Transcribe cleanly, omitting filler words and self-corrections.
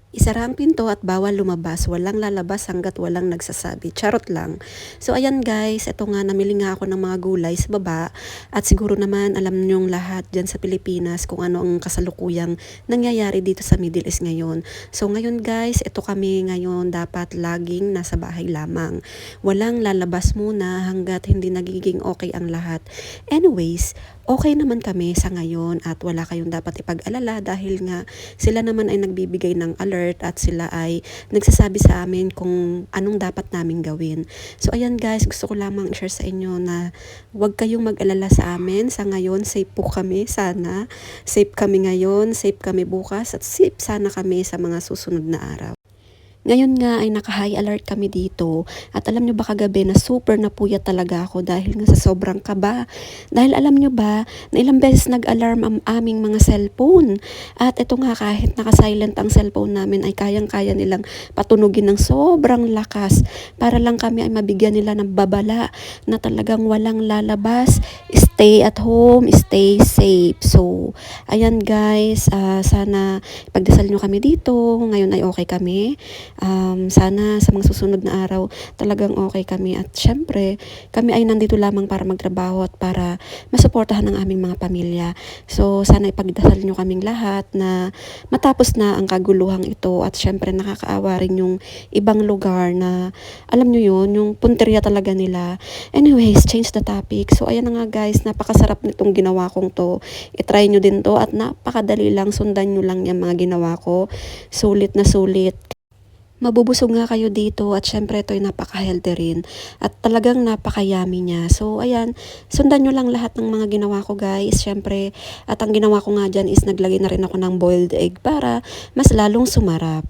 Isara ang pinto at bawal lumabas. Walang lalabas hanggat walang nagsasabi. Charot lang. So ayan guys, ito nga namili nga ako ng mga gulay sa baba at siguro naman alam niyong lahat dyan sa Pilipinas kung ano ang kasalukuyang nangyayari dito sa Middle East ngayon. So ngayon guys, ito kami ngayon dapat laging nasa bahay lamang. Walang lalabas muna hanggat hindi nagiging okay ang lahat. Anyways, okay naman kami sa ngayon at wala kayong dapat ipag-alala dahil nga sila naman ay nagbibigay ng alert at sila ay nagsasabi sa amin kung anong dapat namin gawin. So ayan guys, gusto ko lamang i-share sa inyo na huwag kayong mag-alala sa amin. Sa ngayon, safe po kami sana. Safe kami ngayon, safe kami bukas at safe sana kami sa mga susunod na araw. Ngayon nga ay naka-high alert kami dito at alam nyo ba kagabi na super napuyat talaga ako dahil nga sa sobrang kaba. Dahil alam nyo ba na ilang beses nag-alarm ang aming mga cellphone at ito nga kahit naka-silent ang cellphone namin ay kayang-kaya nilang patunugin ng sobrang lakas para lang kami ay mabigyan nila ng babala na talagang walang lalabas, stay at home, stay safe. So ayan guys, sana pagdasal nyo kami dito, ngayon ay okay kami. Sana sa mga susunod na araw talagang okay kami at syempre kami ay nandito lamang para magtrabaho at para masuportahan ang aming mga pamilya. So sana ipagdasal nyo kaming lahat na matapos na ang kaguluhang ito at syempre nakakaawa rin yung ibang lugar na alam nyo yun, yung punteriya talaga nila. Anyways, change the topic. So ayan na nga guys, napakasarap nitong ginawa kong to. I-try nyo din to at napakadali lang, sundan nyo lang yung mga ginawa ko. Sulit na sulit. Mabubusog nga kayo dito at syempre ito ay napaka-healthy rin at talagang napaka-yummy niya. So ayan, sundan nyo lang lahat ng mga ginawa ko guys. Syempre, at ang ginawa ko nga dyan is naglagay na rin ako ng boiled egg para mas lalong sumarap.